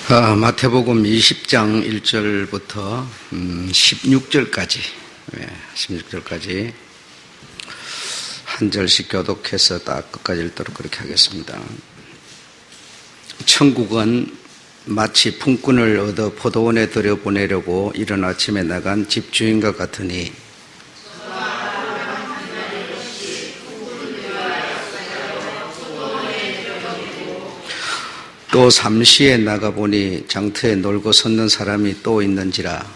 마태복음 20장 1절부터 16절까지 한 절씩 교독해서 딱 끝까지 읽도록 그렇게 하겠습니다. 천국은 마치 품꾼을 얻어 포도원에 들여보내려고 이른 아침에 나간 집주인과 같으니 또 삼시에 나가보니 장터에 놀고 섰는 사람이 또 있는지라.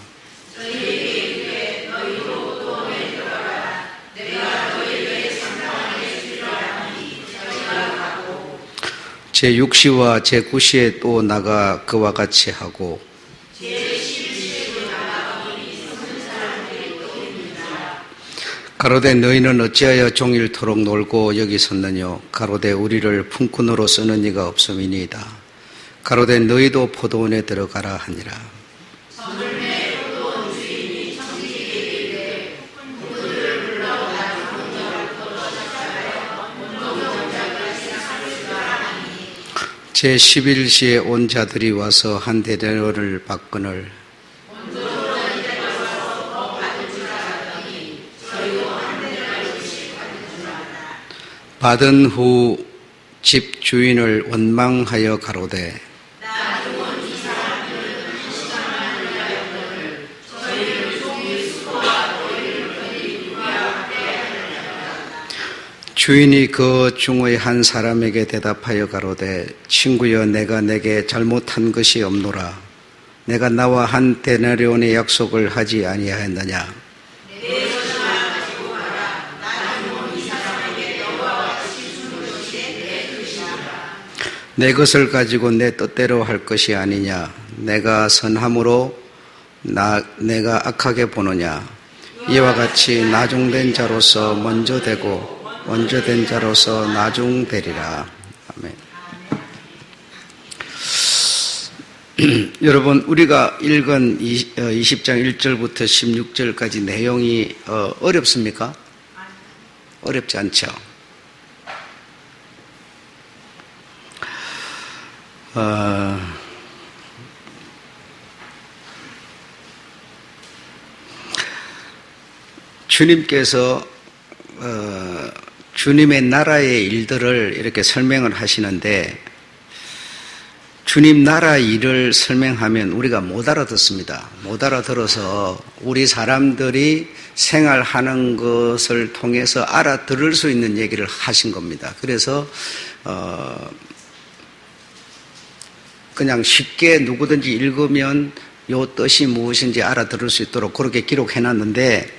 제6시와 제9시에 또 나가 그와 같이 하고 가로되 너희는 어찌하여 종일토록 놀고 여기 섰느뇨. 가로되 우리를 품꾼으로 쓰는 이가 없음이니이다. 가로되 너희도 포도원에 들어가라 하니라. 제11시에 온 자들이 와서 한 데나리온을 받거늘 받은 후 집 주인을 원망하여 가로되 주인이 그 중의 한 사람에게 대답하여 가로되 친구여 내가 내게 잘못한 것이 없노라. 내가 나와 한 데나리온의 약속을 하지 아니하였느냐. 내 것을 가지고 내 뜻대로 할 것이 아니냐. 내가 선함으로 내가 악하게 보느냐. 이와 같이 나중된 자로서 먼저 되고 먼저 된 자로서 나중되리라. 아멘. 여러분, 우리가 읽은 20장 1절부터 16절까지 내용이 어렵습니까? 어렵지 않죠. 주님께서 주님의 나라의 일들을 이렇게 설명을 하시는데 주님 나라 일을 설명하면 우리가 못 알아듣습니다. 못 알아들어서 우리 사람들이 생활하는 것을 통해서 알아들을 수 있는 얘기를 하신 겁니다. 그래서 그냥 쉽게 누구든지 읽으면 요 뜻이 무엇인지 알아들을 수 있도록 그렇게 기록해놨는데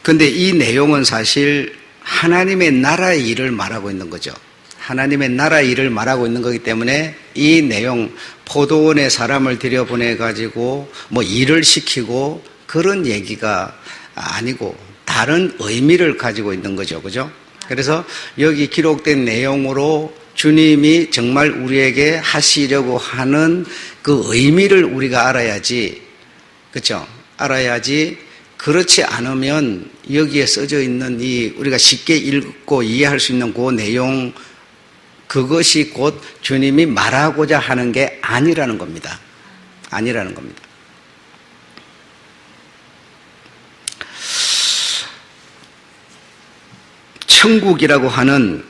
근데 이 내용은 사실 하나님의 나라의 일을 말하고 있는 거죠. 하나님의 나라의 일을 말하고 있는 거기 때문에 이 내용 포도원에 사람을 들여보내가지고 뭐 일을 시키고 그런 얘기가 아니고 다른 의미를 가지고 있는 거죠. 그죠? 그래서 여기 기록된 내용으로 주님이 정말 우리에게 하시려고 하는 그 의미를 우리가 알아야지. 그렇죠? 알아야지. 그렇지 않으면 여기에 써져 있는 우리가 쉽게 읽고 이해할 수 있는 그 내용, 그것이 곧 주님이 말하고자 하는 게 아니라는 겁니다. 아니라는 겁니다. 천국이라고 하는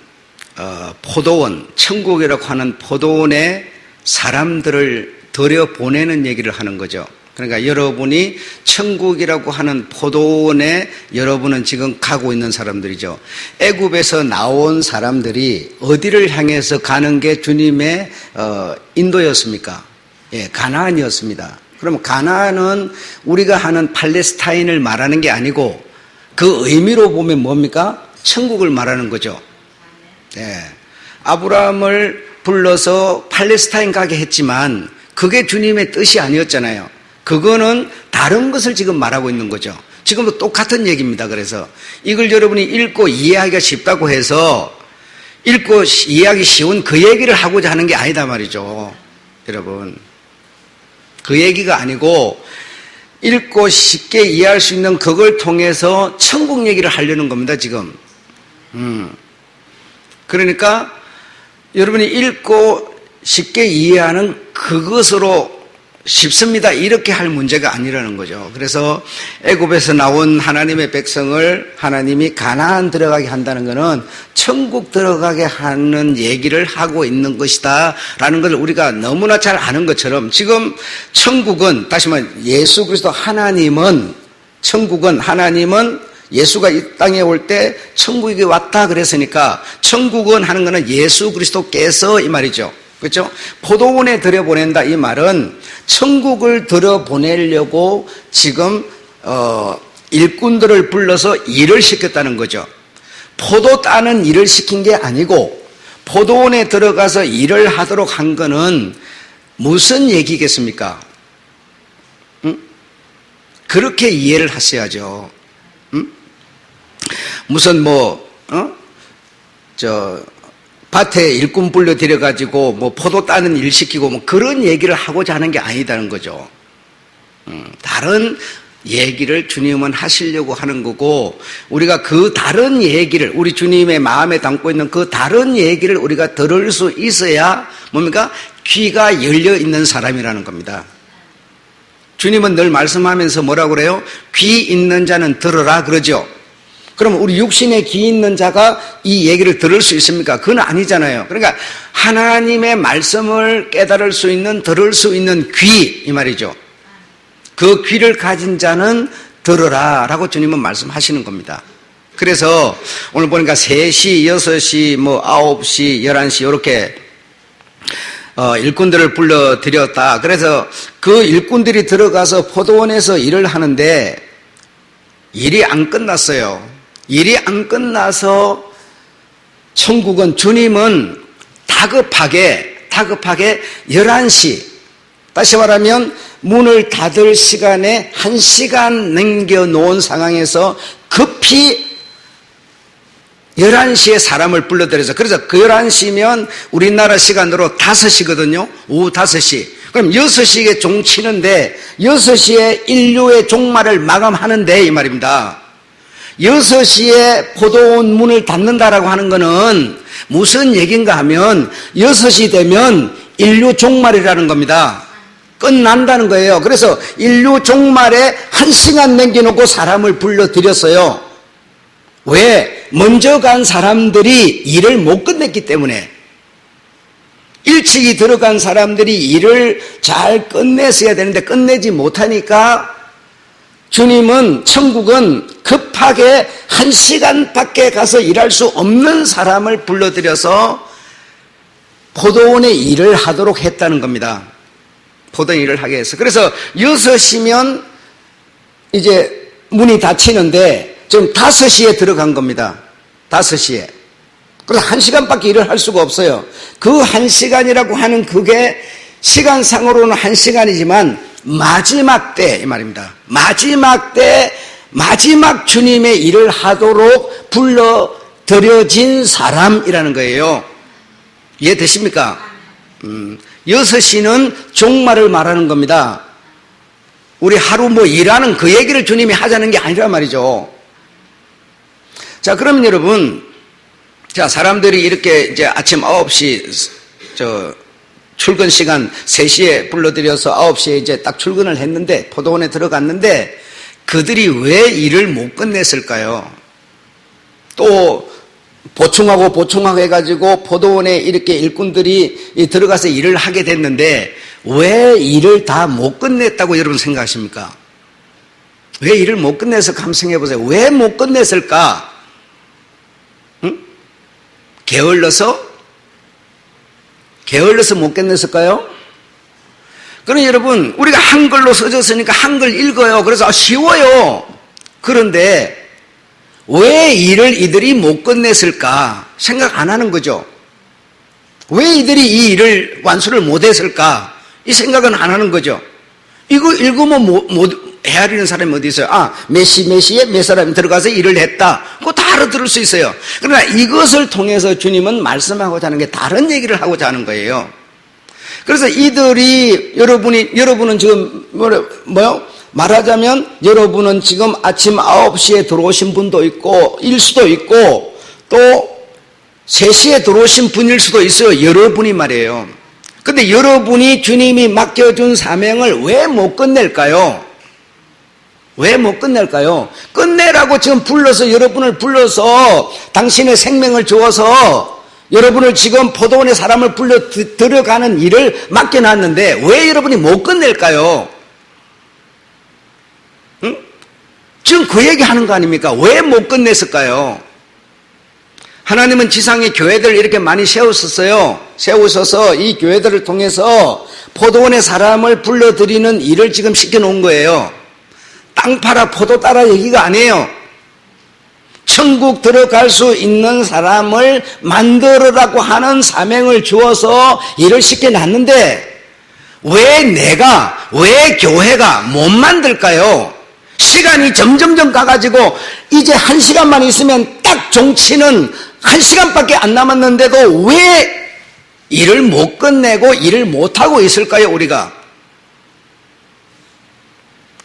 포도원, 천국이라고 하는 포도원에 사람들을 들여보내는 얘기를 하는 거죠. 그러니까 여러분이 천국이라고 하는 포도원에 여러분은 지금 가고 있는 사람들이죠. 애굽에서 나온 사람들이 어디를 향해서 가는 게 주님의 인도였습니까? 예, 가나안이었습니다. 그럼 가나안은 우리가 하는 팔레스타인을 말하는 게 아니고 그 의미로 보면 뭡니까? 천국을 말하는 거죠. 예, 아브라함을 불러서 팔레스타인 가게 했지만 그게 주님의 뜻이 아니었잖아요. 그거는 다른 것을 지금 말하고 있는 거죠. 지금도 똑같은 얘기입니다. 그래서 이걸 여러분이 읽고 이해하기가 쉽다고 해서 읽고 이해하기 쉬운 그 얘기를 하고자 하는 게 아니다 말이죠. 여러분, 그 얘기가 아니고 읽고 쉽게 이해할 수 있는 그걸 통해서 천국 얘기를 하려는 겁니다. 지금. 그러니까 여러분이 읽고 쉽게 이해하는 그것으로 쉽습니다. 이렇게 할 문제가 아니라는 거죠. 그래서 애굽에서 나온 하나님의 백성을 하나님이 가나안 들어가게 한다는 것은 천국 들어가게 하는 얘기를 하고 있는 것이다 라는 것을 우리가 너무나 잘 아는 것처럼 지금 천국은, 다시 말해 예수 그리스도 하나님은, 천국은, 하나님은 예수가 이 땅에 올 때 천국에 왔다 그랬으니까 천국은 하는 것은 예수 그리스도께서 이 말이죠. 그렇죠? 포도원에 들여보낸다 이 말은 천국을 들여보내려고 지금 일꾼들을 불러서 일을 시켰다는 거죠. 포도 따는 일을 시킨 게 아니고 포도원에 들어가서 일을 하도록 한 거는 무슨 얘기겠습니까? 응? 그렇게 이해를 하셔야죠. 응? 무슨 밭에 일꾼 불러 들여가지고 포도 따는 일 시키고 그런 얘기를 하고자 하는 게 아니다는 거죠. 다른 얘기를 주님은 하시려고 하는 거고, 우리가 그 다른 얘기를, 우리 주님의 마음에 담고 있는 그 다른 얘기를 우리가 들을 수 있어야 뭡니까? 귀가 열려 있는 사람이라는 겁니다. 주님은 늘 말씀하면서 뭐라고 그래요? 귀 있는 자는 들으라 그러죠. 그럼 우리 육신에 귀 있는 자가 이 얘기를 들을 수 있습니까? 그건 아니잖아요. 그러니까 하나님의 말씀을 깨달을 수 있는, 들을 수 있는 귀, 이 말이죠. 그 귀를 가진 자는 들으라 라고 주님은 말씀하시는 겁니다. 그래서 오늘 보니까 3시, 6시, 9시, 11시 이렇게 일꾼들을 불러들였다. 그래서 그 일꾼들이 들어가서 포도원에서 일을 하는데 일이 안 끝났어요. 일이 안 끝나서 천국은, 주님은 다급하게 11시, 다시 말하면 문을 닫을 시간에 1시간 남겨놓은 상황에서 급히 11시에 사람을 불러들여서, 그래서 그 11시면 우리나라 시간으로 5시거든요. 오후 5시. 그럼 6시에 종 치는데 6시에 인류의 종말을 마감하는데 이 말입니다. 6시에 포도원 문을 닫는다라고 하는 것은 무슨 얘기인가 하면 6시 되면 인류 종말이라는 겁니다. 끝난다는 거예요. 그래서 인류 종말에 1시간 남겨놓고 사람을 불러들였어요. 왜? 먼저 간 사람들이 일을 못 끝냈기 때문에. 일찍이 들어간 사람들이 일을 잘 끝냈어야 되는데 끝내지 못하니까 주님은, 천국은 급하게 1시간밖에 가서 일할 수 없는 사람을 불러들여서 포도원에 일을 하도록 했다는 겁니다. 포도원 일을 하게 해서. 그래서 6시면 이제 문이 닫히는데 지금 5시에 들어간 겁니다. 5시에. 그래서 1시간밖에 일을 할 수가 없어요. 그 1시간이라고 하는 그게 시간상으로는 1시간이지만 마지막 때, 이 말입니다. 마지막 때, 마지막 주님의 일을 하도록 불러들여진 사람이라는 거예요. 이해되십니까? 6시는 종말을 말하는 겁니다. 우리 하루 일하는 그 얘기를 주님이 하자는 게 아니란 말이죠. 자, 그러면 여러분, 자, 사람들이 이렇게 이제 아침 9시, 출근 시간 3시에 불러들여서 9시에 이제 딱 출근을 했는데, 포도원에 들어갔는데, 그들이 왜 일을 못 끝냈을까요? 또, 보충하고 해가지고 포도원에 이렇게 일꾼들이 들어가서 일을 하게 됐는데, 왜 일을 다 못 끝냈다고 여러분 생각하십니까? 왜 일을 못 끝내서 감상해 보세요. 왜 못 끝냈을까? 응? 게을러서 못 끝냈을까요? 그럼 여러분, 우리가 한글로 써졌으니까 한글 읽어요. 그래서 쉬워요. 그런데 왜 일을 이들이 못 끝냈을까? 생각 안 하는 거죠. 왜 이들이 이 일을 완수를 못했을까? 이 생각은 안 하는 거죠. 이거 읽으면 못 헤아리는 사람이 어디 있어요? 몇 시에 몇 사람이 들어가서 일을 했다. 그거 다 알아들을 수 있어요. 그러나 이것을 통해서 주님은 말씀하고자 하는 게 다른 얘기를 하고자 하는 거예요. 그래서 이들이, 여러분은 지금 말하자면 여러분은 지금 아침 9시에 들어오신 분도 있고, 일 수도 있고, 또 3시에 들어오신 분일 수도 있어요. 여러분이 말이에요. 근데 여러분이 주님이 맡겨준 사명을 왜 못 끝낼까요? 왜 못 끝낼까요? 끝내라고 지금 여러분을 불러서 당신의 생명을 주어서 여러분을 지금 포도원에 사람을 불러 들어가는 일을 맡겨놨는데 왜 여러분이 못 끝낼까요? 응? 지금 그 얘기 하는 거 아닙니까? 왜 못 끝냈을까요? 하나님은 지상에 교회들을 이렇게 많이 세우셨어요. 세우셔서 이 교회들을 통해서 포도원에 사람을 불러들이는 일을 지금 시켜놓은 거예요. 땅 팔아 포도 따라 얘기가 아니에요. 천국 들어갈 수 있는 사람을 만들으라고 하는 사명을 주어서 일을 시켜놨는데 왜 교회가 못 만들까요? 시간이 점점점 가가지고 이제 1시간만 있으면 딱 종치는 1시간밖에 안 남았는데도 왜 일을 못 끝내고 일을 못하고 있을까요, 우리가?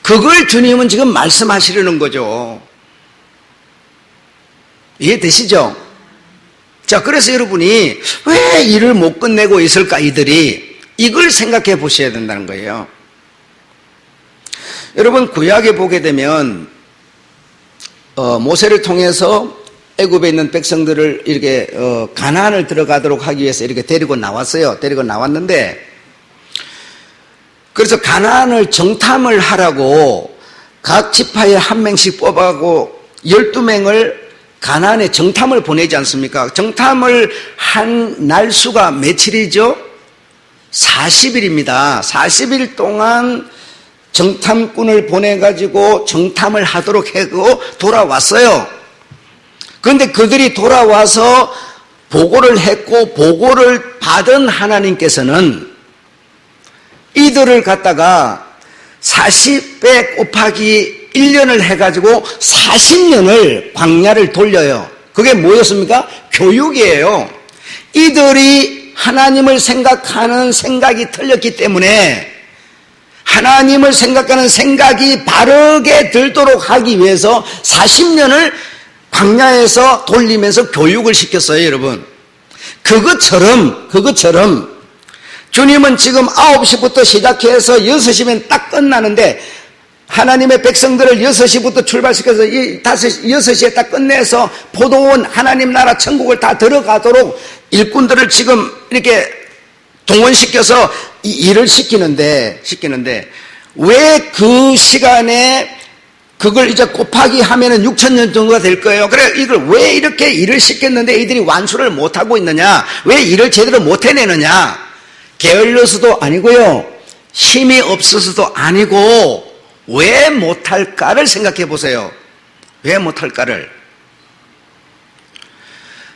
그걸 주님은 지금 말씀하시려는 거죠. 이해되시죠? 자, 그래서 여러분이 왜 일을 못 끝내고 있을까, 이들이? 이걸 생각해 보셔야 된다는 거예요. 여러분, 구약에 보게 되면 모세를 통해서 애굽에 있는 백성들을 이렇게 가나안을 들어가도록 하기 위해서 이렇게 데리고 나왔어요. 데리고 나왔는데 그래서 가나안을 정탐을 하라고 각 지파에 한 명씩 뽑아고 12명을 가나안에 정탐을 보내지 않습니까? 정탐을 한 날수가 며칠이죠? 40일입니다. 40일 동안 정탐꾼을 보내가지고 정탐을 하도록 하고 돌아왔어요. 그런데 그들이 돌아와서 보고를 했고 보고를 받은 하나님께서는 이들을 갖다가 40배 곱하기 1년을 해가지고 40년을 광야를 돌려요. 그게 뭐였습니까? 교육이에요. 이들이 하나님을 생각하는 생각이 틀렸기 때문에 하나님을 생각하는 생각이 바르게 들도록 하기 위해서 40년을 광야에서 돌리면서 교육을 시켰어요, 여러분. 그것처럼 주님은 지금 9시부터 시작해서 6시면 딱 끝나는데 하나님의 백성들을 6시부터 출발시켜서 6시에 딱 끝내서 포도원 하나님 나라 천국을 다 들어가도록 일꾼들을 지금 이렇게 동원시켜서 이 일을 시키는데 왜 그 시간에 그걸 이제 곱하기 하면은 6,000년 정도가 될 거예요. 그래, 이걸 왜 이렇게 일을 시켰는데 이들이 완수를 못하고 있느냐? 왜 일을 제대로 못 해내느냐? 게을러서도 아니고요. 힘이 없어서도 아니고 왜 못할까를 생각해 보세요. 왜 못할까를.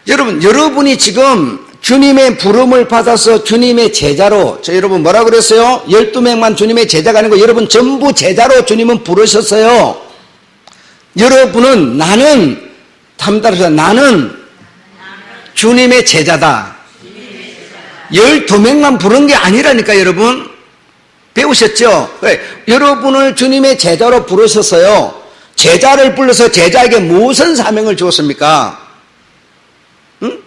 여러분이 지금 주님의 부름을 받아서 주님의 제자로, 여러분 뭐라 그랬어요? 12명만 주님의 제자가 아니고 여러분 전부 제자로 주님은 부르셨어요. 여러분은 나는 주님의 제자다. 12명만 부른 게 아니라니까, 여러분. 배우셨죠? 여러분을 주님의 제자로 부르셨어요. 제자를 불러서 제자에게 무슨 사명을 주었습니까? 응?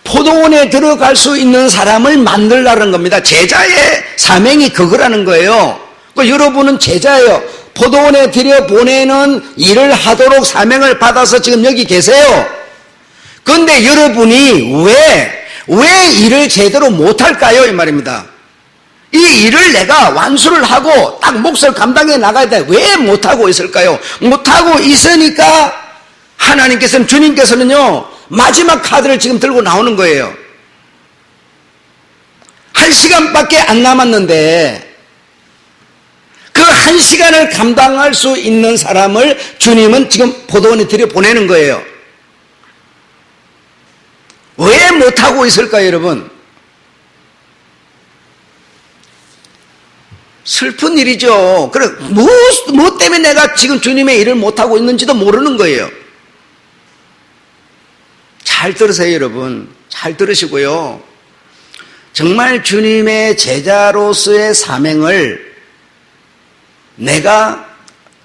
포도원에 들어갈 수 있는 사람을 만들라는 겁니다. 제자의 사명이 그거라는 거예요. 여러분은 제자예요. 포도원에 들여보내는 일을 하도록 사명을 받아서 지금 여기 계세요. 그런데 여러분이 왜 일을 제대로 못할까요? 이 말입니다. 이 일을 내가 완수를 하고 딱 몫을 감당해 나가야 돼. 왜 못하고 있을까요? 못하고 있으니까 주님께서는요, 마지막 카드를 지금 들고 나오는 거예요. 1시간밖에 안 남았는데 그 1시간을 감당할 수 있는 사람을 주님은 지금 포도원에 들여보내는 거예요. 왜 못하고 있을까요, 여러분? 슬픈 일이죠. 그래, 뭐 때문에 내가 지금 주님의 일을 못하고 있는지도 모르는 거예요. 잘 들으세요, 여러분. 잘 들으시고요. 정말 주님의 제자로서의 사명을 내가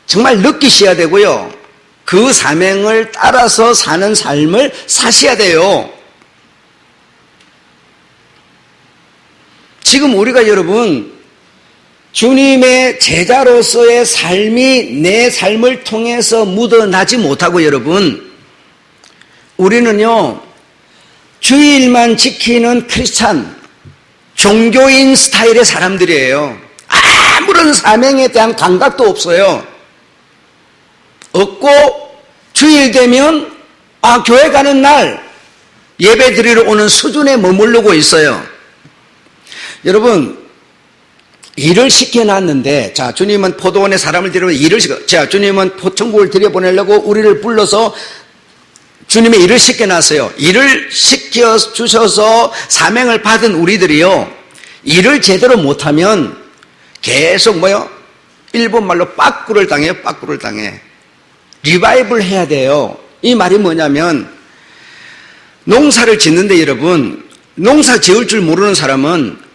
정말 느끼셔야 되고요. 그 사명을 따라서 사는 삶을 사셔야 돼요. 지금 우리가 여러분 주님의 제자로서의 삶이 내 삶을 통해서 묻어나지 못하고 여러분 우리는요 주일만 지키는 크리스찬 종교인 스타일의 사람들이에요. 아무런 사명에 대한 감각도 없어요. 없고 주일 되면 교회 가는 날 예배 드리러 오는 수준에 머무르고 있어요. 여러분 일을 시켜놨는데 자 주님은 포도원에 사람을 데려오면 일을 자 주님은 천국을 들여보내려고 우리를 불러서 주님의 일을 시켜놨어요. 일을 시켜주셔서 사명을 받은 우리들이요 일을 제대로 못하면 계속 일본말로 빠꾸를 당해요. 빠꾸를 당해. 리바이벌 해야 돼요. 이 말이 뭐냐면 농사를 짓는데 여러분 농사 지을 줄 모르는 사람은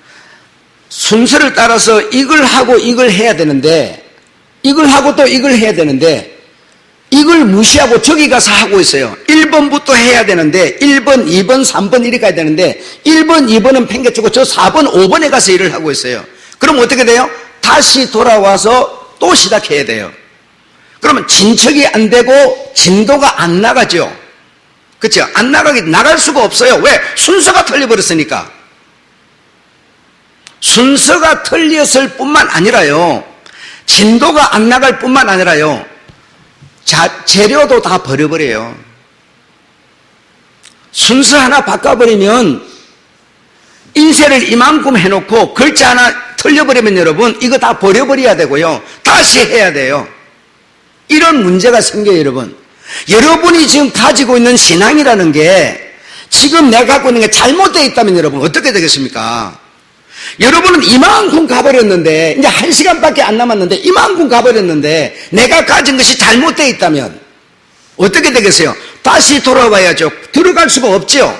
순서를 따라서 이걸 하고 이걸 해야 되는데 이걸 하고 또 이걸 해야 되는데 이걸 무시하고 저기 가서 하고 있어요. 1번부터 해야 되는데 1번, 2번, 3번 이렇게 가야 되는데 1번, 2번은 팽개치고 저 4번, 5번에 가서 일을 하고 있어요. 그럼 어떻게 돼요? 다시 돌아와서 또 시작해야 돼요. 그러면 진척이 안 되고 진도가 안 나가죠. 그렇죠? 나갈 수가 없어요. 왜? 순서가 틀려버렸으니까. 순서가 틀렸을 뿐만 아니라요. 진도가 안 나갈 뿐만 아니라요. 재료도 다 버려버려요. 순서 하나 바꿔버리면 인쇄를 이만큼 해놓고 글자 하나 틀려버리면 여러분 이거 다 버려버려야 되고요. 다시 해야 돼요. 이런 문제가 생겨요. 여러분. 여러분이 지금 가지고 있는 신앙이라는 게 지금 내가 갖고 있는 게 잘못되어 있다면 여러분 어떻게 되겠습니까? 여러분은 이만큼 가버렸는데 이제 1시간밖에 안 남았는데 이만큼 가버렸는데 내가 가진 것이 잘못되어 있다면 어떻게 되겠어요? 다시 돌아와야죠. 들어갈 수가 없죠.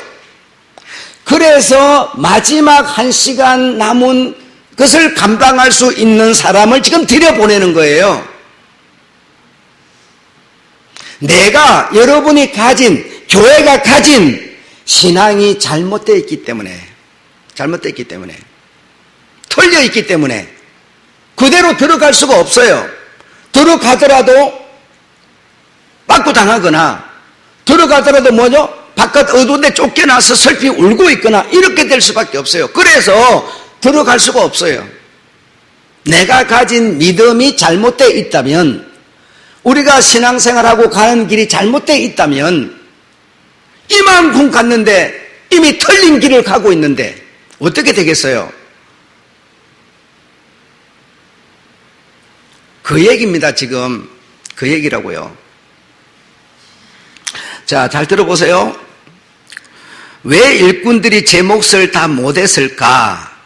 그래서 마지막 1시간 남은 것을 감당할 수 있는 사람을 지금 들여보내는 거예요. 여러분이 가진 교회가 가진 신앙이 잘못되어 있기 때문에 털려 있기 때문에 그대로 들어갈 수가 없어요. 들어가더라도 빠꾸 당하거나 들어가더라도 바깥 어두운데 쫓겨나서 슬피 울고 있거나 이렇게 될 수밖에 없어요. 그래서 들어갈 수가 없어요. 내가 가진 믿음이 잘못되어 있다면 우리가 신앙생활하고 가는 길이 잘못되어 있다면 이만큼 갔는데 이미 틀린 길을 가고 있는데 어떻게 되겠어요? 그 얘기입니다. 지금 그 얘기라고요. 자, 잘 들어보세요. 왜 일꾼들이 제 몫을 다 못했을까?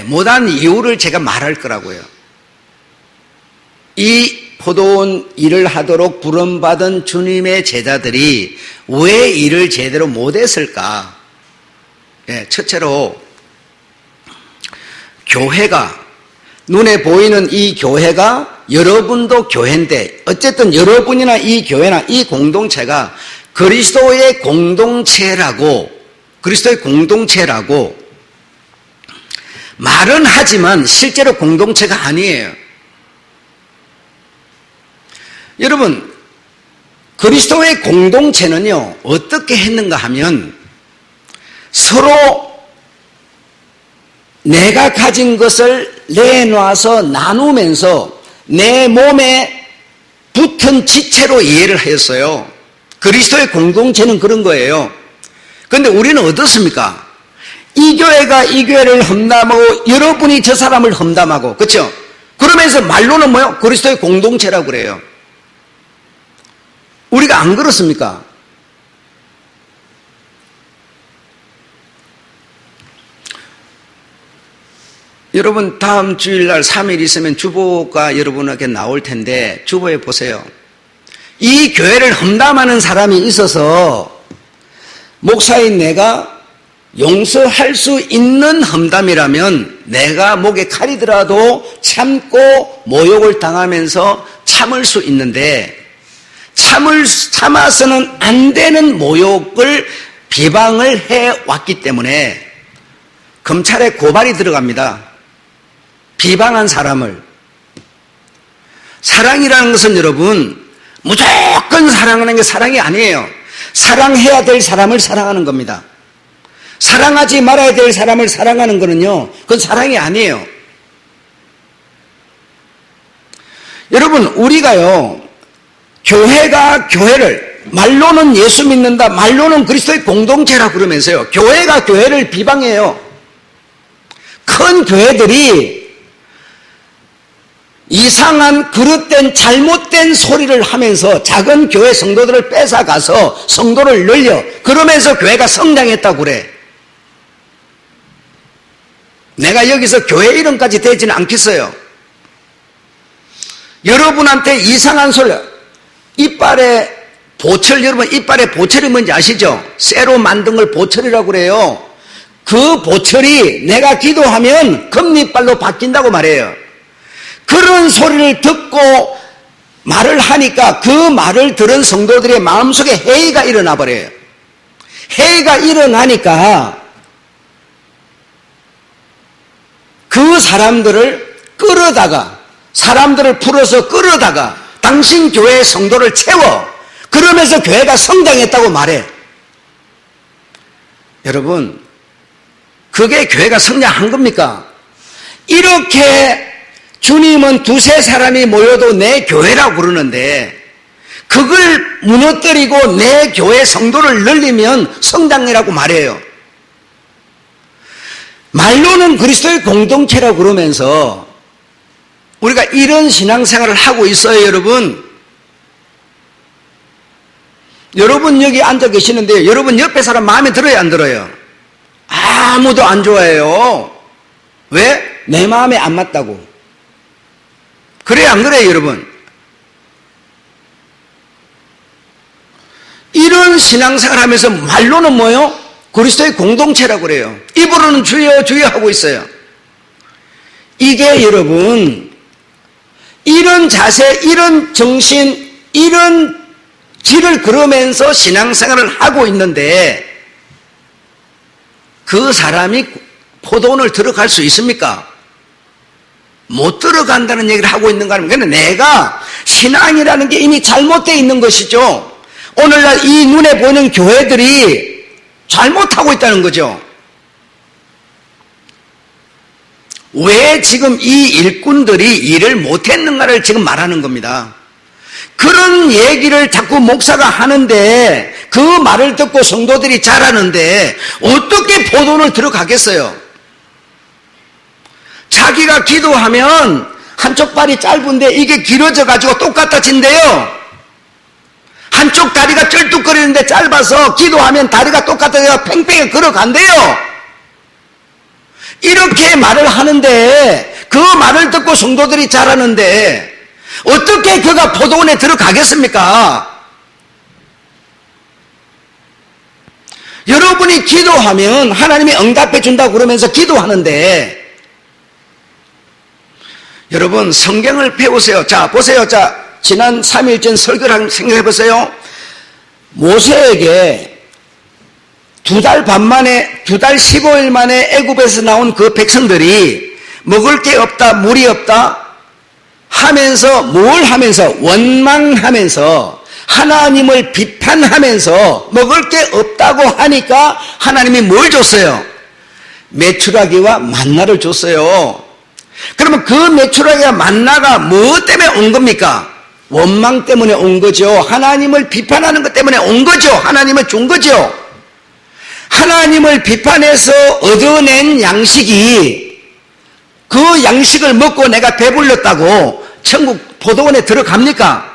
못한 이유를 제가 말할 거라고요. 이 포도원 일을 하도록 부름받은 주님의 제자들이 왜 일을 제대로 못했을까? 첫째로 교회가 눈에 보이는 이 교회가 여러분도 교회인데 어쨌든 여러분이나 이 교회나 이 공동체가 그리스도의 공동체라고 말은 하지만 실제로 공동체가 아니에요. 여러분 그리스도의 공동체는요 어떻게 했는가 하면 서로 내가 가진 것을 내놔서 나누면서 내 몸에 붙은 지체로 이해를 하였어요. 그리스도의 공동체는 그런 거예요. 그런데 우리는 어떻습니까? 이 교회가 이 교회를 험담하고 여러분이 저 사람을 험담하고 그렇죠? 그러면서 말로는 뭐요? 그리스도의 공동체라고 그래요. 우리가 안 그렇습니까? 여러분 다음 주일날 3일 있으면 주보가 여러분에게 나올 텐데 주보에 보세요. 이 교회를 험담하는 사람이 있어서 목사인 내가 용서할 수 있는 험담이라면 내가 목에 칼이더라도 참고 모욕을 당하면서 참을 수 있는데 참아서는 안 되는 모욕을 비방을 해왔기 때문에 검찰에 고발이 들어갑니다. 비방한 사람을. 사랑이라는 것은 여러분 무조건 사랑하는 게 사랑이 아니에요. 사랑해야 될 사람을 사랑하는 겁니다. 사랑하지 말아야 될 사람을 사랑하는 거는요, 그건 사랑이 아니에요. 여러분, 우리가요, 교회가 교회를, 말로는 예수 믿는다, 말로는 그리스도의 공동체라 그러면서요, 교회가 교회를 비방해요. 큰 교회들이 이상한 그릇된 잘못된 소리를 하면서 작은 교회 성도들을 뺏어가서 성도를 늘려, 그러면서 교회가 성장했다고 그래. 내가 여기서 교회 이름까지 대지는 않겠어요. 여러분한테 이상한 소리, 이빨에 보철, 여러분 이빨에 보철이 뭔지 아시죠? 쇠로 만든 걸 보철이라고 그래요. 그 보철이 내가 기도하면 금리빨로 바뀐다고 말해요. 그런 소리를 듣고 말을 하니까 그 말을 들은 성도들의 마음속에 해이가 일어나 버려요. 해이가 일어나니까 그 사람들을 끌어다가, 사람들을 풀어서 끌어다가 당신 교회의 성도를 채워, 그러면서 교회가 성장했다고 말해. 여러분, 그게 교회가 성장한 겁니까? 이렇게 주님은 두세 사람이 모여도 내 교회라고 그러는데, 그걸 무너뜨리고 내 교회 성도를 늘리면 성장이라고 말해요. 말로는 그리스도의 공동체라고 그러면서 우리가 이런 신앙생활을 하고 있어요, 여러분. 여러분 여기 앉아 계시는데 여러분 옆에 사람 마음에 들어요, 안 들어요? 아무도 안 좋아해요. 왜? 내 마음에 안 맞다고. 그래요, 안 그래요, 여러분? 이런 신앙생활 하면서 말로는 뭐요? 그리스도의 공동체라고 그래요. 입으로는 주여 주여 하고 있어요. 이게 여러분, 이런 자세, 이런 정신, 이런 길을 걸으면서 신앙생활을 하고 있는데 그 사람이 포도원을 들어갈 수 있습니까? 못 들어간다는 얘기를 하고 있는 거 아닙니까? 그러니까 내가 신앙이라는 게 이미 잘못되어 있는 것이죠. 오늘날 이 눈에 보이는 교회들이 잘못하고 있다는 거죠. 왜 지금 이 일꾼들이 일을 못했는가를 지금 말하는 겁니다. 그런 얘기를 자꾸 목사가 하는데 그 말을 듣고 성도들이 자라는데 어떻게 포도원을 들어가겠어요? 자기가 기도하면 한쪽 발이 짧은데 이게 길어져 가지고 똑같아진대요. 한쪽 다리가 쩔뚝거리는데 짧아서 기도하면 다리가 똑같아져 팽팽히 걸어간대요. 이렇게 말을 하는데 그 말을 듣고 성도들이 자라는데 어떻게 그가 포도원에 들어가겠습니까? 여러분이 기도하면 하나님이 응답해 준다고 그러면서 기도하는데 여러분 성경을 배우세요. 자 보세요. 자 지난 3일 전 설교를 생각해 보세요. 모세에게 2달 반 만에 2달 15일 만에 애굽에서 나온 그 백성들이 먹을 게 없다, 물이 없다 하면서 뭘 하면서 원망하면서 하나님을 비판하면서 먹을 게 없다고 하니까 하나님이 뭘 줬어요? 메추라기와 만나를 줬어요. 그러면 그 메추라기와 만나가 뭐 때문에 온 겁니까? 원망 때문에 온 거죠. 하나님을 비판하는 것 때문에 온 거죠. 하나님을 준 거죠. 하나님을 비판해서 얻어낸 양식이 그 양식을 먹고 내가 배불렀다고 천국 포도원에 들어갑니까?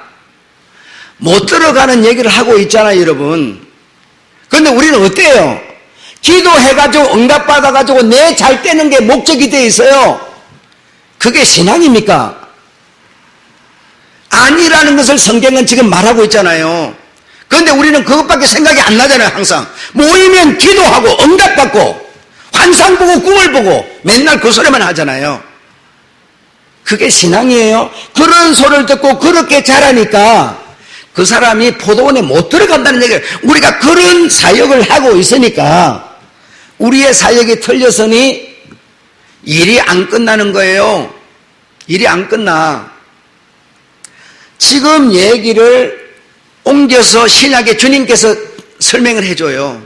못 들어가는 얘기를 하고 있잖아요, 여러분. 그런데 우리는 어때요? 기도해가지고 응답받아가지고 내 잘 되는 게 목적이 되어 있어요. 그게 신앙입니까? 아니라는 것을 성경은 지금 말하고 있잖아요. 그런데 우리는 그것밖에 생각이 안 나잖아요, 항상. 모이면 기도하고 응답받고 환상 보고 꿈을 보고 맨날 그 소리만 하잖아요. 그게 신앙이에요? 그런 소리를 듣고 그렇게 자라니까 그 사람이 포도원에 못 들어간다는 얘기예요. 우리가 그런 사역을 하고 있으니까 우리의 사역이 틀렸으니 일이 안 끝나는 거예요. 일이 안 끝나. 지금 얘기를 옮겨서 신약의 주님께서 설명을 해줘요.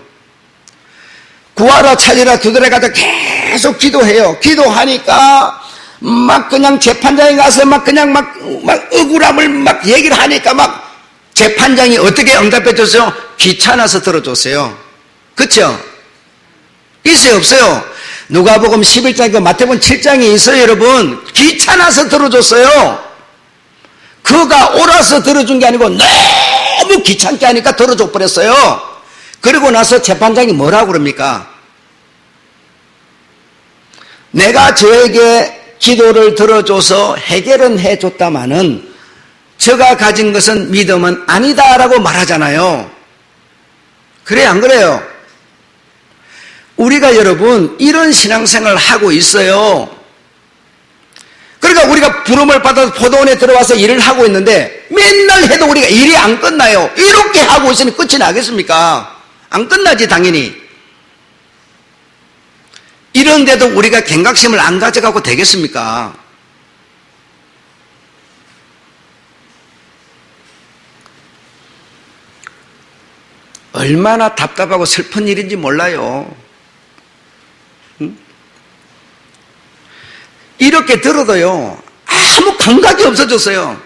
구하라 찾으라 두드려 가자 계속 기도해요. 기도하니까 막 그냥 재판장에 가서 막 그냥 막 억울함을 막 얘기를 하니까 막 재판장이 어떻게 응답해 줬어요? 귀찮아서 들어줬어요. 그렇죠? 있어요 없어요? 누가복음 11장이고 마태복음 7장에 있어요 여러분. 귀찮아서 들어줬어요. 그가 옳아서 들어준 게 아니고 너무 귀찮게 하니까 들어줘 버렸어요. 그리고 나서 재판장이 뭐라고 그럽니까? 내가 저에게 기도를 들어줘서 해결은 해줬다마는 저가 가진 것은 믿음은 아니다라고 말하잖아요. 그래요 안 그래요? 우리가 여러분 이런 신앙생활을 하고 있어요. 그러니까 우리가 부름을 받아서 포도원에 들어와서 일을 하고 있는데 맨날 해도 우리가 일이 안 끝나요. 이렇게 하고 있으니 끝이 나겠습니까? 안 끝나지 당연히. 이런데도 우리가 경각심을 안 가져가고 되겠습니까? 얼마나 답답하고 슬픈 일인지 몰라요. 이렇게 들어도요 아무 감각이 없어졌어요.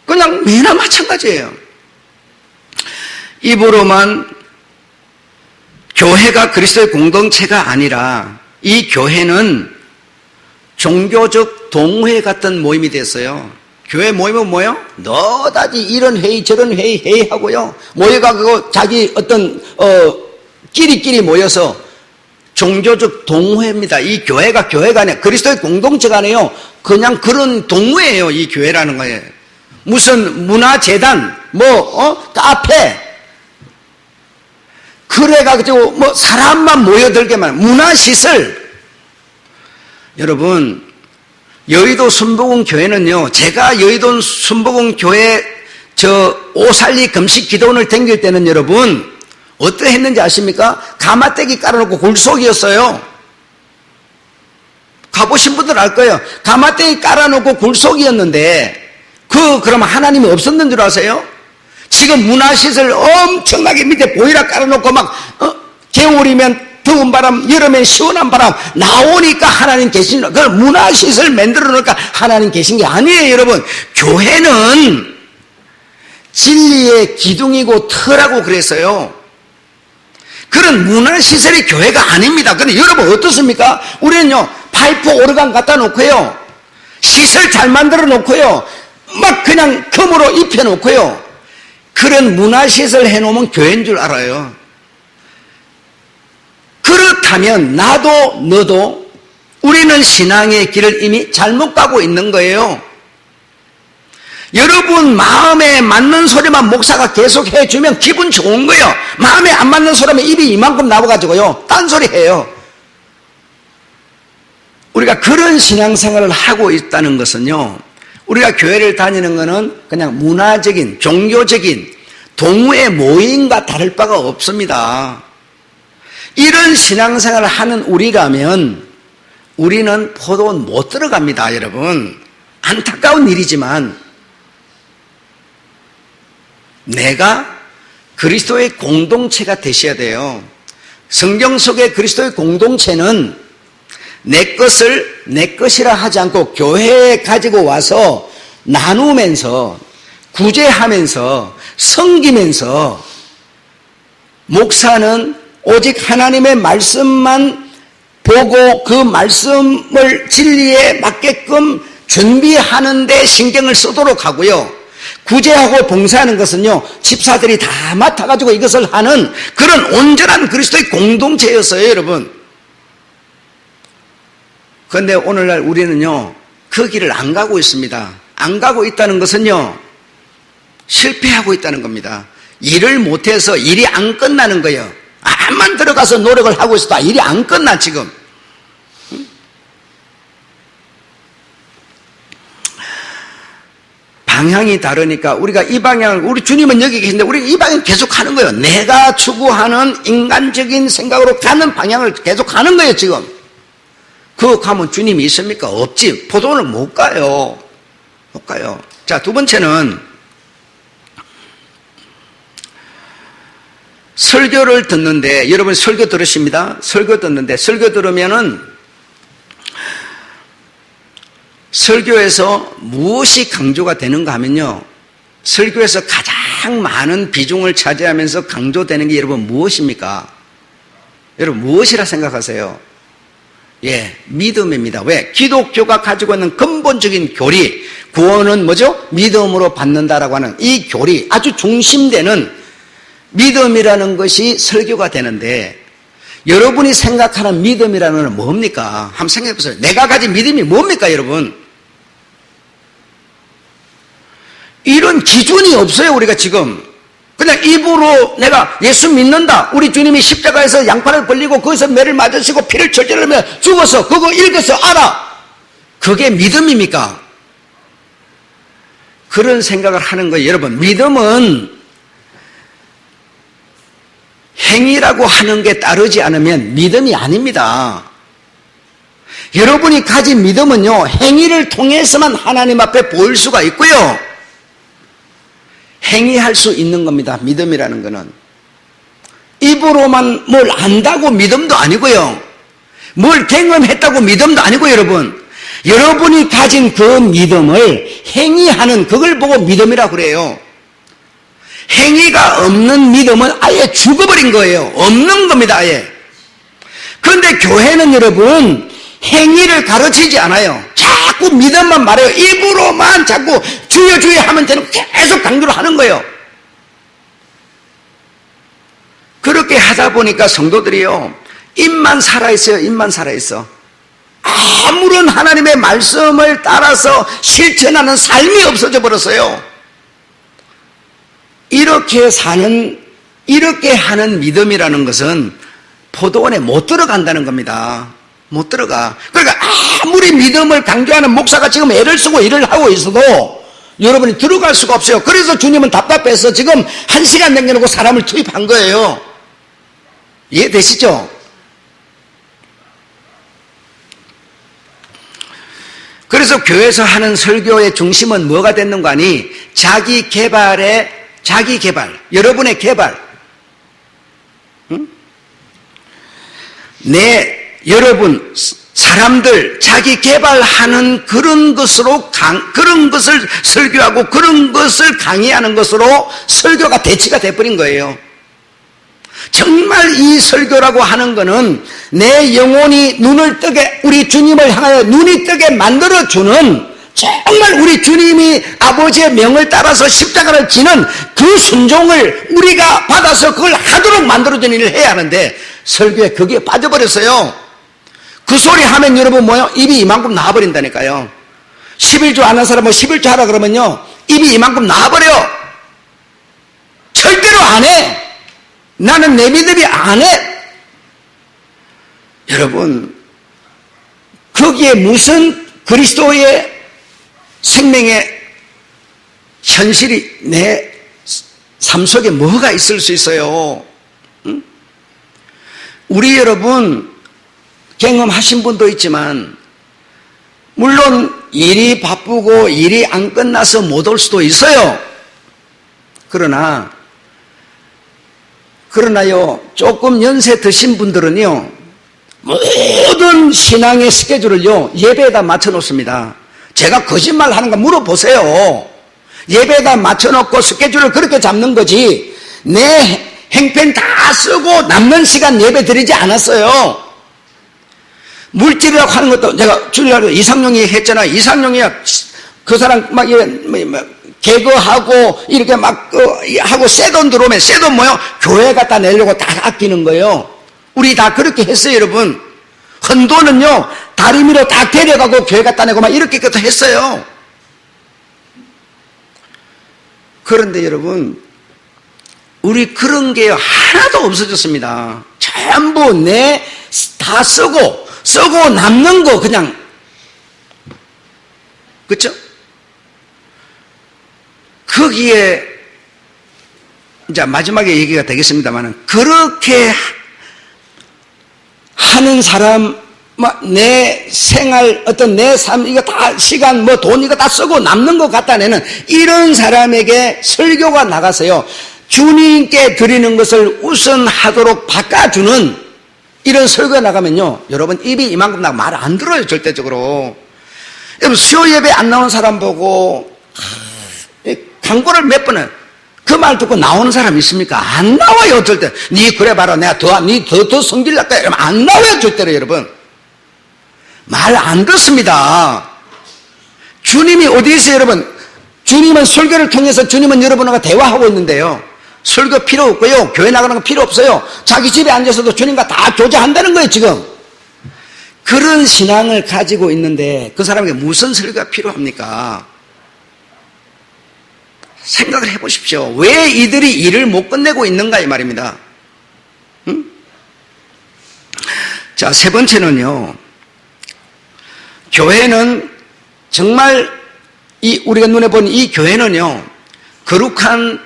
그냥 매나 마찬가지예요. 입으로만 교회가 그리스도의 공동체가 아니라 이 교회는 종교적 동호회 같은 모임이 됐어요. 교회 모임은 뭐예요? 너다지 이런 회의 저런 회의하고요. 모여가지고 자기 어떤 끼리끼리 모여서 종교적 동호회입니다. 이 교회가 아니에요. 그리스도의 공동체가 아니에요. 그냥 그런 동호회예요. 이 교회라는 거예요. 무슨 문화재단, 카페, 그래가지고 사람만 모여들게만 문화시설. 여러분 여의도 순복음 교회는요, 제가 여의도 순복음 교회 오살리 금식 기도원을 댕길 때는 여러분 어떻게 했는지 아십니까? 가마떼기 깔아놓고 굴속이었어요. 가보신 분들 알 거예요. 가마떼기 깔아놓고 굴속이었는데 그럼 하나님이 없었는 줄 아세요? 지금 문화시설 엄청나게 밑에 보이라 깔아놓고 겨울이면 더운 바람, 여름엔 시원한 바람 나오니까 하나님 계신, 그걸 문화시설 만들어 놓으니까 하나님 계신 게 아니에요, 여러분. 교회는 진리의 기둥이고 터라고 그랬어요. 그런 문화시설이 교회가 아닙니다. 근데 여러분 어떻습니까? 우리는요, 파이프 오르간 갖다 놓고요, 시설 잘 만들어 놓고요, 막 그냥 금으로 입혀 놓고요, 그런 문화시설 해놓으면 교회인 줄 알아요. 그렇다면 나도 너도 우리는 신앙의 길을 이미 잘못 가고 있는 거예요. 여러분 마음에 맞는 소리만 목사가 계속 해주면 기분 좋은 거예요. 마음에 안 맞는 소리면 입이 이만큼 나와가지고요 딴소리 해요. 우리가 그런 신앙생활을 하고 있다는 것은요, 우리가 교회를 다니는 것은 그냥 문화적인 종교적인 동호회 모임과 다를 바가 없습니다. 이런 신앙생활을 하는 우리라면 우리는 포도원 못 들어갑니다. 여러분 안타까운 일이지만 내가 그리스도의 공동체가 되셔야 돼요. 성경 속의 그리스도의 공동체는 내 것을 내 것이라 하지 않고 교회에 가지고 와서 나누면서 구제하면서 섬기면서, 목사는 오직 하나님의 말씀만 보고 그 말씀을 진리에 맞게끔 준비하는 데 신경을 쓰도록 하고요, 구제하고 봉사하는 것은요 집사들이 다 맡아가지고 이것을 하는 그런 온전한 그리스도의 공동체였어요, 여러분. 그런데 오늘날 우리는요 그 길을 안 가고 있습니다. 안 가고 있다는 것은요 실패하고 있다는 겁니다. 일을 못해서 일이 안 끝나는 거예요. 암만 들어가서 노력을 하고 있어도 일이 안 끝나 지금. 방향이 다르니까 우리가 이 방향을, 우리 주님은 여기 계신데 우리가 이 방향 계속 가는 거예요. 내가 추구하는 인간적인 생각으로 가는 방향을 계속 가는 거예요, 지금. 그거 가면 주님이 있습니까? 없지. 포도원을 못 가요. 못 가요. 자, 두 번째는 설교를 듣는데, 여러분 설교 들으십니다? 설교 듣는데, 설교 들으면은 설교에서 무엇이 강조가 되는가 하면요, 설교에서 가장 많은 비중을 차지하면서 강조되는 게 여러분 무엇입니까? 여러분 무엇이라 생각하세요? 예, 믿음입니다. 왜? 기독교가 가지고 있는 근본적인 교리, 구원은 뭐죠? 믿음으로 받는다라고 하는 이 교리, 아주 중심되는 믿음이라는 것이 설교가 되는데, 여러분이 생각하는 믿음이라는 건 뭡니까? 한번 생각해 보세요. 내가 가진 믿음이 뭡니까, 여러분? 이런 기준이 없어요, 우리가 지금. 그냥 입으로 내가 예수 믿는다. 우리 주님이 십자가에서 양팔을 벌리고 거기서 매를 맞으시고 피를 절절하며 죽어서 그거 읽어서 알아. 그게 믿음입니까? 그런 생각을 하는 거예요. 여러분, 믿음은 행위라고 하는 게 따르지 않으면 믿음이 아닙니다. 여러분이 가진 믿음은요, 행위를 통해서만 하나님 앞에 보일 수가 있고요, 행위할 수 있는 겁니다. 믿음이라는 거는 입으로만 뭘 안다고 믿음도 아니고요, 뭘 경험했다고 믿음도 아니고, 여러분이 가진 그 믿음을 행위하는, 그걸 보고 믿음이라고 그래요. 행위가 없는 믿음은 아예 죽어버린 거예요. 없는 겁니다, 아예. 그런데 교회는 여러분 행위를 가르치지 않아요. 자꾸 믿음만 말해요. 입으로만 자꾸 주여 주여 하면 되는, 계속 강조를 하는 거예요. 그렇게 하다 보니까 성도들이요, 입만 살아있어요. 입만 살아있어. 아무런 하나님의 말씀을 따라서 실천하는 삶이 없어져 버렸어요. 이렇게 하는 믿음이라는 것은 포도원에 못 들어간다는 겁니다. 못 들어가. 그러니까 아무리 믿음을 강조하는 목사가 지금 애를 쓰고 일을 하고 있어도 여러분이 들어갈 수가 없어요. 그래서 주님은 답답해서 지금 1시간 남겨놓고 사람을 투입한 거예요. 이해되시죠? 그래서 교회에서 하는 설교의 중심은 뭐가 됐는가 하니, 자기 개발, 여러분의 개발. 여러분, 사람들, 자기 개발하는 그런 것으로, 그런 것을 설교하고 그런 것을 강의하는 것으로 설교가 대치가 돼버린 거예요. 정말 이 설교라고 하는 거는 내 영혼이 눈을 뜨게, 우리 주님을 향하여 눈이 뜨게 만들어주는, 정말 우리 주님이 아버지의 명을 따라서 십자가를 지는 그 순종을 우리가 받아서 그걸 하도록 만들어주는 일을 해야 하는데, 설교에 거기에 빠져버렸어요. 그 소리 하면 여러분 뭐요? 입이 이만큼 나와버린다니까요. 11조 안 한 사람은 11조 하라 그러면요, 입이 이만큼 나와버려. 절대로 안 해. 나는 내 믿음이 안 해. 여러분, 거기에 무슨 그리스도의 생명의 현실이 내 삶 속에 뭐가 있을 수 있어요? 응? 우리 여러분 경험하신 분도 있지만, 물론 일이 바쁘고 일이 안 끝나서 못 올 수도 있어요. 그러나요, 조금 연세 드신 분들은요, 모든 신앙의 스케줄을요, 예배에다 맞춰 놓습니다. 제가 거짓말 하는가 물어보세요. 예배에다 맞춰 놓고 스케줄을 그렇게 잡는 거지, 내 행편 다 쓰고 남는 시간 예배 드리지 않았어요. 물질이라고 하는 것도 내가 주일날 이상용이 했잖아요. 이상용이야, 그 사람 막 개그하고 이렇게 막 하고 쎄돈 들어오면, 쎄돈 뭐요? 교회 갖다 내려고 다 아끼는 거예요. 우리 다 그렇게 했어요, 여러분. 헌돈은요, 다리미로 다 데려가고 교회 갖다 내고 막 이렇게 했어요. 그런데 여러분, 우리 그런 게 하나도 없어졌습니다. 전부 다 쓰고 남는 거 그냥, 그렇죠? 거기에 이제 마지막에 얘기가 되겠습니다만은 그렇게 하는 사람, 내 생활, 어떤 내 삶, 이거 다 시간, 돈 이거 다 쓰고 남는 것 갖다 내는 이런 사람에게 설교가 나가서요, 주님께 드리는 것을 우선하도록 바꿔주는 이런 설교가 나가면요, 여러분 입이 이만큼 나고 말 안 들어요, 절대적으로. 여러분 수요 예배 안 나온 사람 보고 광고를 몇 번을 그 말 듣고 나오는 사람 있습니까? 안 나와요, 절대. 니 그래 봐라, 내가 더 성질 났다 이러면 안 나와요, 절대로. 여러분 말 안 듣습니다. 주님이 어디 있어요, 여러분? 주님은 설교를 통해서 주님은 여러분과 대화하고 있는데요, 설교 필요 없고요, 교회 나가는 거 필요 없어요. 자기 집에 앉아서도 주님과 다 교제한다는 거예요, 지금. 그런 신앙을 가지고 있는데 그 사람에게 무슨 설교가 필요합니까? 생각을 해보십시오. 왜 이들이 일을 못 끝내고 있는가 이 말입니다. 자, 세 번째는요, 교회는 정말 우리가 눈에 보는 이 교회는요, 거룩한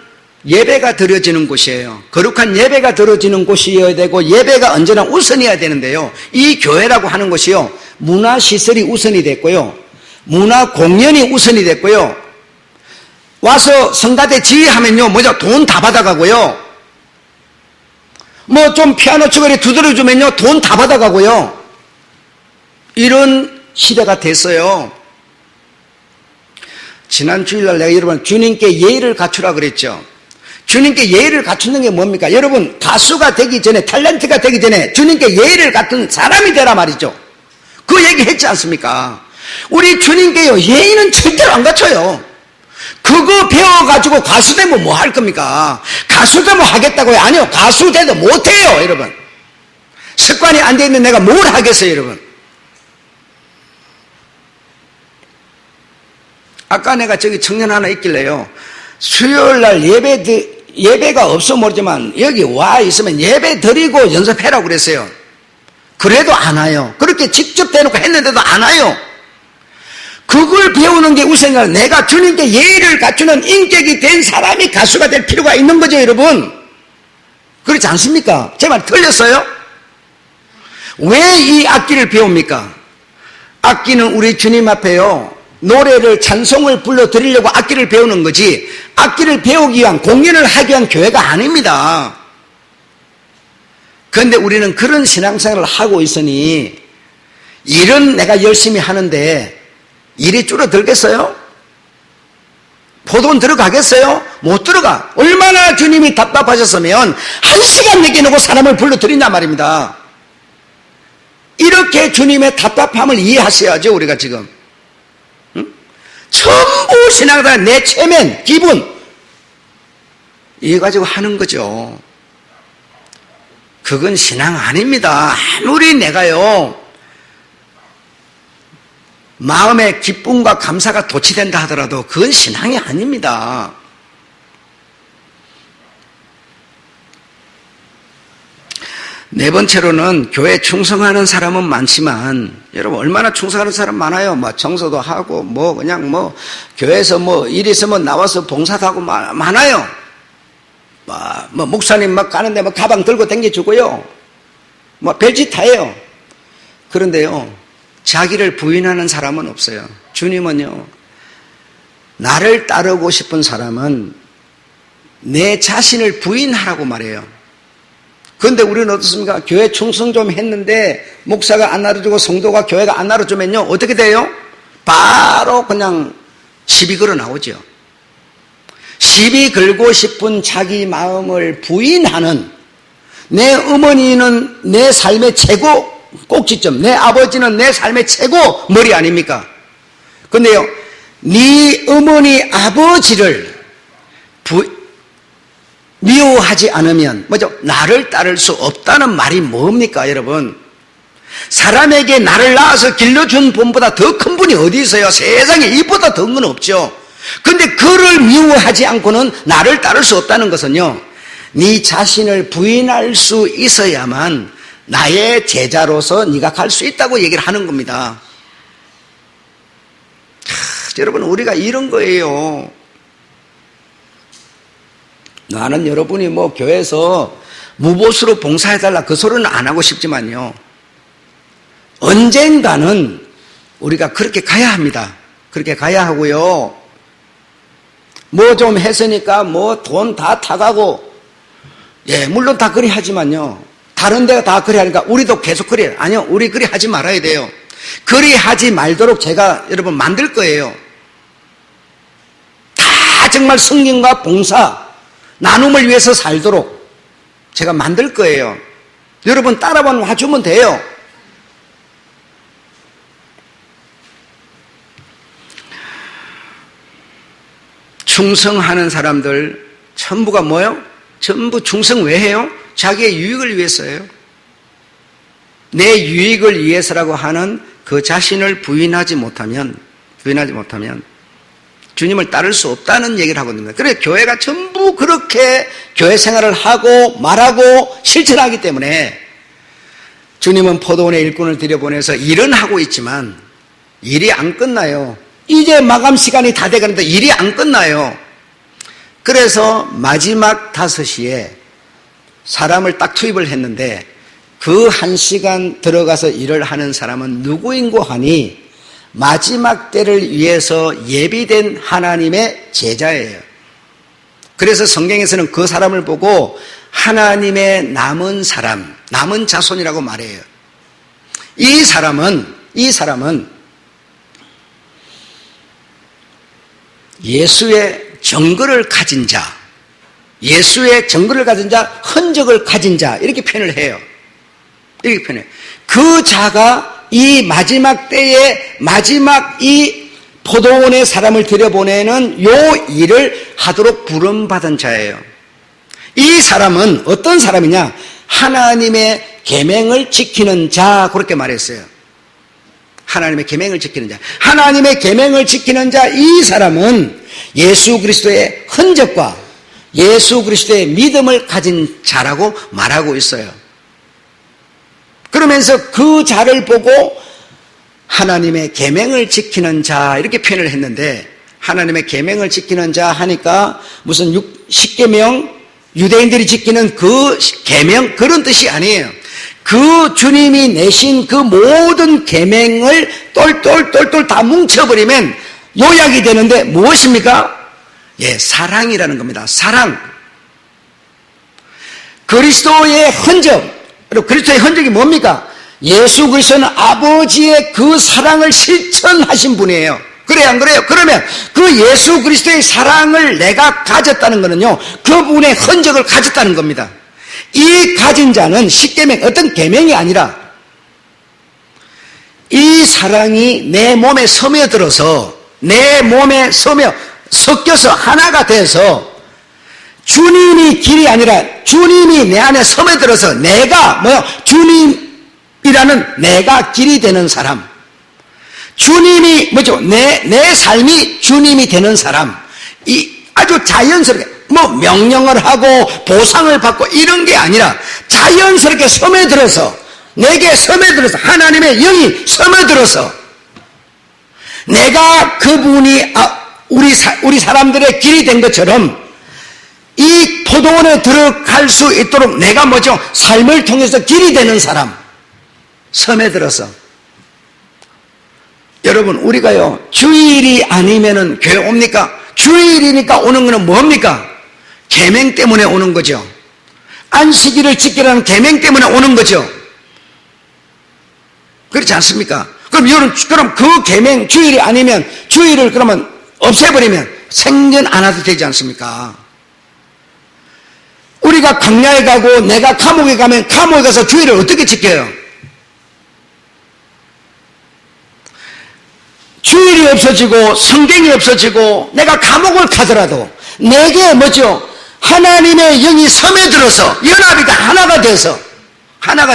예배가 드려지는 곳이에요. 거룩한 예배가 드려지는 곳이어야 되고 예배가 언제나 우선이어야 되는데요, 이 교회라고 하는 것이요, 문화시설이 우선이 됐고요, 문화공연이 우선이 됐고요, 와서 성가대 지휘하면요, 돈 다 받아가고요, 좀 피아노 치고 두드려주면요, 돈 다 받아가고요, 이런 시대가 됐어요. 지난 주일날 내가 여러분 주님께 예의를 갖추라 그랬죠. 주님께 예의를 갖추는 게 뭡니까? 여러분 가수가 되기 전에, 탤런트가 되기 전에 주님께 예의를 갖춘 사람이 되라 말이죠. 그 얘기 했지 않습니까? 우리 주님께요, 예의는 절대로 안 갖춰요. 그거 배워가지고 가수 되면 뭐 할 겁니까? 가수 되면 하겠다고요? 아니요, 가수 돼도 못해요, 여러분. 습관이 안 돼 있는 내가 뭘 하겠어요, 여러분. 아까 내가 저기 청년 하나 있길래요, 수요일날 예배가 없어 모르지만 여기 와 있으면 예배 드리고 연습해라고 그랬어요. 그래도 안 와요. 그렇게 직접 대놓고 했는데도 안 와요. 그걸 배우는 게 우선이라, 내가 주님께 예의를 갖추는 인격이 된 사람이 가수가 될 필요가 있는 거죠, 여러분. 그렇지 않습니까? 제 말 틀렸어요? 왜 이 악기를 배웁니까? 악기는 우리 주님 앞에요, 노래를, 찬송을 불러드리려고 악기를 배우는 거지, 악기를 배우기 위한, 공연을 하기 위한 교회가 아닙니다. 그런데 우리는 그런 신앙생활을 하고 있으니 일은 내가 열심히 하는데 일이 줄어들겠어요? 포돈 들어가겠어요? 못 들어가. 얼마나 주님이 답답하셨으면 1시간 내게 놓고 사람을 불러드린단 말입니다. 이렇게 주님의 답답함을 이해하셔야죠, 우리가 지금. 전부 신앙생활, 내 체면, 기분 이거 가지고 하는 거죠. 그건 신앙 아닙니다. 아무리 내가요 마음의 기쁨과 감사가 도취된다 하더라도 그건 신앙이 아닙니다. 네 번째로는 교회에 충성하는 사람은 많지만, 여러분 얼마나 충성하는 사람 많아요. 청소도 하고 그냥 교회에서 일 있으면 나와서 봉사도 하고 많아요. 목사님 가는데 가방 들고 댕겨주고요, 별짓 다 해요. 그런데요, 자기를 부인하는 사람은 없어요. 주님은요, 나를 따르고 싶은 사람은 내 자신을 부인하라고 말해요. 그런데 우리는 어떻습니까? 교회 충성 좀 했는데 목사가 안 나눠주고 성도가 교회가 안 나눠주면요, 어떻게 돼요? 바로 그냥 시비 걸어 나오죠. 시비 걸고 싶은 자기 마음을 부인하는, 내 어머니는 내 삶의 최고 꼭지점, 내 아버지는 내 삶의 최고 머리 아닙니까? 근데요, 네 어머니 아버지를 미워하지 않으면 나를 따를 수 없다는 말이 뭡니까, 여러분? 사람에게 나를 낳아서 길러준 분보다 더 큰 분이 어디 있어요? 세상에 이보다 더 큰 건 없죠. 근데 그를 미워하지 않고는 나를 따를 수 없다는 것은요, 네 자신을 부인할 수 있어야만 나의 제자로서 네가 갈 수 있다고 얘기를 하는 겁니다. 여러분, 우리가 이런 거예요. 나는 여러분이 뭐 교회에서 무보수로 봉사해달라 그 소리는 안 하고 싶지만요. 언젠가는 우리가 그렇게 가야 합니다. 그렇게 가야 하고요. 뭐 좀 했으니까 뭐 돈 다 타가고, 예, 물론 다 그리 하지만요. 다른 데가 다 그리 하니까 우리도 계속 그리 해요. 아니요, 우리 그리 하지 말아야 돼요. 그리 하지 말도록 제가 여러분 만들 거예요. 다 정말 성경과 봉사, 나눔을 위해서 살도록 제가 만들 거예요. 여러분 따라만 와주면 돼요. 충성하는 사람들 전부가 뭐예요? 전부 충성 왜 해요? 자기의 유익을 위해서예요. 내 유익을 위해서라고 하는 그 자신을 부인하지 못하면 주님을 따를 수 없다는 얘기를 하거든요. 그래 교회가 전부 그렇게 교회 생활을 하고 말하고 실천하기 때문에 주님은 포도원의 일꾼을 들여보내서 일은 하고 있지만 일이 안 끝나요. 이제 마감 시간이 다 돼가는데 일이 안 끝나요. 그래서 마지막 5시에 사람을 딱 투입을 했는데 그 1시간 들어가서 일을 하는 사람은 누구인고 하니 마지막 때를 위해서 예비된 하나님의 제자예요. 그래서 성경에서는 그 사람을 보고 하나님의 남은 사람, 남은 자손이라고 말해요. 이 사람은 예수의 증거를 가진 자, 흔적을 가진 자, 이렇게 표현을 해요. 이렇게 표현해요. 그 자가 이 마지막 때에 마지막 이 포도원에 사람을 들여보내는 요 일을 하도록 부름받은 자예요. 이 사람은 어떤 사람이냐? 하나님의 계명을 지키는 자, 그렇게 말했어요. 하나님의 계명을 지키는 자. 하나님의 계명을 지키는 자, 이 사람은 예수 그리스도의 흔적과 예수 그리스도의 믿음을 가진 자라고 말하고 있어요. 그러면서 그 자를 보고 하나님의 계명을 지키는 자, 이렇게 표현을 했는데, 하나님의 계명을 지키는 자 하니까 무슨 10계명, 유대인들이 지키는 그 계명, 그런 뜻이 아니에요. 그 주님이 내신 그 모든 계명을 똘똘똘똘 다 뭉쳐버리면 요약이 되는데 무엇입니까? 예, 사랑이라는 겁니다. 사랑. 그리스도의 흔적. 그리고 그리스도의 흔적이 뭡니까? 예수 그리스도는 아버지의 그 사랑을 실천하신 분이에요. 그래요, 안 그래요? 그러면 그 예수 그리스도의 사랑을 내가 가졌다는 것은요, 그분의 흔적을 가졌다는 겁니다. 이 가진 자는 십계명, 어떤 계명이 아니라 이 사랑이 내 몸에 스며들어서, 내 몸에 섞여서 하나가 돼서 주님이 길이 아니라 주님이 내 안에 스며들어서 내가 주님이라는 내가 길이 되는 사람, 주님이 내 삶이 주님이 되는 사람, 이 아주 자연스럽게 명령을 하고 보상을 받고 이런 게 아니라 자연스럽게 스며들어서, 내게 스며들어서, 하나님의 영이 스며들어서 내가 그분이 우리 사람들의 길이 된 것처럼 이 포도원에 들어갈 수 있도록 내가 삶을 통해서 길이 되는 사람, 스며들어서. 여러분, 우리가요, 주일이 아니면은 교회 옵니까? 주일이니까 오는 거는 뭡니까? 계명 때문에 오는 거죠. 안식일을 지키라는 계명 때문에 오는 거죠. 그렇지 않습니까? 그럼 그 계명, 주일이 아니면 주일을 그러면 없애버리면 생전 안 와도 되지 않습니까? 우리가 광야에 가고 내가 감옥에 가면 감옥에 가서 주일을 어떻게 지켜요? 주일이 없어지고 성경이 없어지고 내가 감옥을 가더라도 내게 하나님의 영이 스며들어서 연합이가 하나가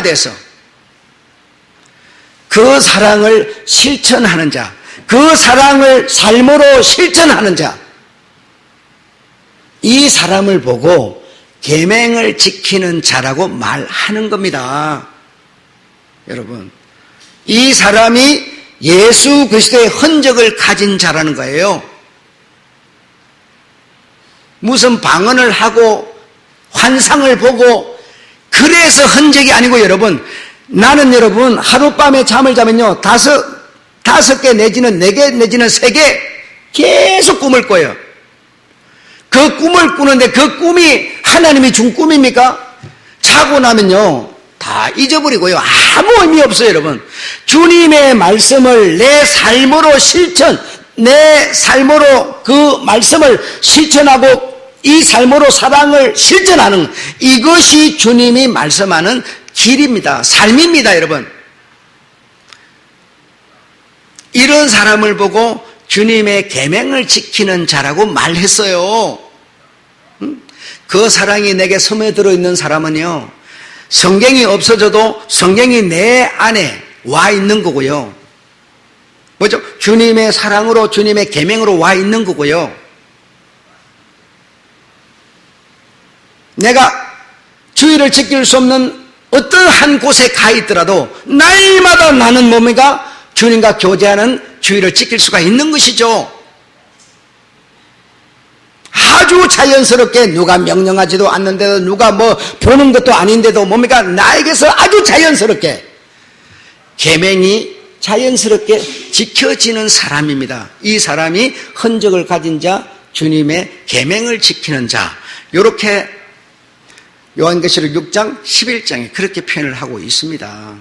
돼서 그 사랑을 실천하는 자, 그 사랑을 삶으로 실천하는 자, 이 사람을 보고 계명을 지키는 자라고 말하는 겁니다. 여러분, 이 사람이 예수 그리스도의 흔적을 가진 자라는 거예요. 무슨 방언을 하고 환상을 보고 그래서 흔적이 아니고 여러분, 나는 여러분 하룻밤에 잠을 자면요 다섯 개 내지는 4개 내지는 3개 계속 꿈을 꿔요. 그 꿈을 꾸는데 그 꿈이 하나님이 준 꿈입니까? 자고 나면요 다 잊어버리고요 아무 의미 없어요. 여러분, 주님의 말씀을 내 삶으로 내 삶으로 그 말씀을 실천하고 이 삶으로 사랑을 실천하는, 이것이 주님이 말씀하는 길입니다. 삶입니다. 여러분, 이런 사람을 보고 주님의 계명을 지키는 자라고 말했어요. 그 사랑이 내게 스며들어 있는 사람은요 성경이 없어져도 성경이 내 안에 와 있는 거고요. 뭐죠? 주님의 사랑으로 주님의 계명으로 와 있는 거고요. 내가 주의를 지킬 수 없는 어떤 한 곳에 가 있더라도 날마다 나는 뭡니까? 주님과 교제하는 주의를 지킬 수가 있는 것이죠. 아주 자연스럽게, 누가 명령하지도 않는데도 누가 뭐 보는 것도 아닌데도 뭡니까? 나에게서 아주 자연스럽게 계명이 자연스럽게 지켜지는 사람입니다. 이 사람이 흔적을 가진 자, 주님의 계명을 지키는 자, 이렇게 요한계시록 6장 11장에 그렇게 표현을 하고 있습니다.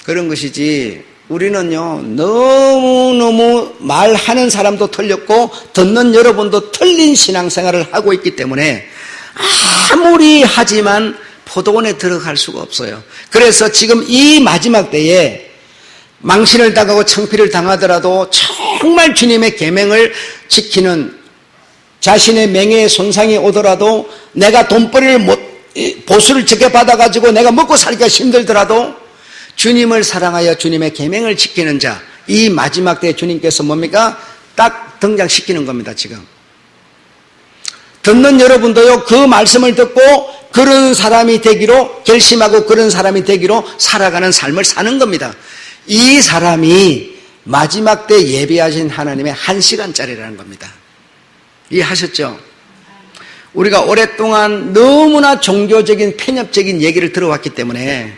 그런 것이지, 우리는요 너무너무 말하는 사람도 틀렸고 듣는 여러분도 틀린 신앙생활을 하고 있기 때문에 아무리 하지만 포도원에 들어갈 수가 없어요. 그래서 지금 이 마지막 때에 망신을 당하고 청피를 당하더라도 정말 주님의 계명을 지키는, 자신의 명예에 손상이 오더라도, 내가 돈벌이를 보수를 적게 받아가지고 내가 먹고 살기가 힘들더라도 주님을 사랑하여 주님의 계명을 지키는 자, 이 마지막 때에 주님께서 뭡니까? 딱 등장시키는 겁니다. 지금 듣는 여러분도요 그 말씀을 듣고 그런 사람이 되기로 결심하고 그런 사람이 되기로 살아가는 삶을 사는 겁니다. 이 사람이 마지막 때 예비하신 하나님의 1시간짜리라는 겁니다. 이해하셨죠? 우리가 오랫동안 너무나 종교적인 편협적인 얘기를 들어왔기 때문에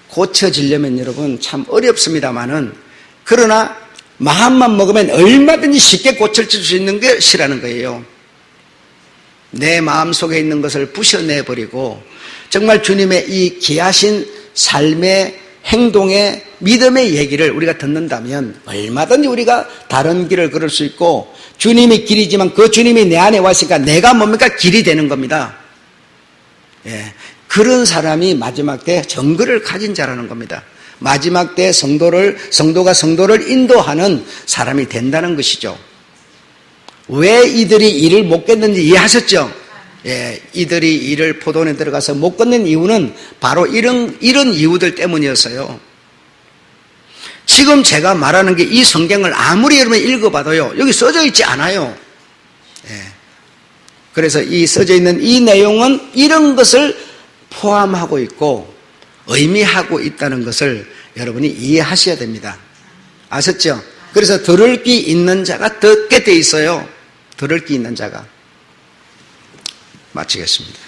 고쳐지려면 여러분 참 어렵습니다만은, 그러나 마음만 먹으면 얼마든지 쉽게 고쳐질 수 있는 것이라는 거예요. 내 마음속에 있는 것을 부셔내버리고 정말 주님의 이 귀하신 삶의 행동의 믿음의 얘기를 우리가 듣는다면 얼마든지 우리가 다른 길을 걸을 수 있고, 주님이 길이지만 그 주님이 내 안에 왔으니까 내가 뭡니까? 길이 되는 겁니다. 예, 그런 사람이 마지막 때 정글을 가진 자라는 겁니다. 마지막 때 성도가 성도를 인도하는 사람이 된다는 것이죠. 왜 이들이 일을 못 깼는지 이해하셨죠? 예, 이들이 일을 포도원에 들어가서 못 걷는 이유는 바로 이런 이유들 때문이었어요. 지금 제가 말하는 게 이 성경을 아무리 여러분이 읽어봐도요 여기 써져 있지 않아요. 예, 그래서 이 써져 있는 이 내용은 이런 것을 포함하고 있고 의미하고 있다는 것을 여러분이 이해하셔야 됩니다. 아셨죠? 그래서 들을 귀 있는 자가 듣게 돼 있어요. 들을 귀 있는 자가. 마치겠습니다.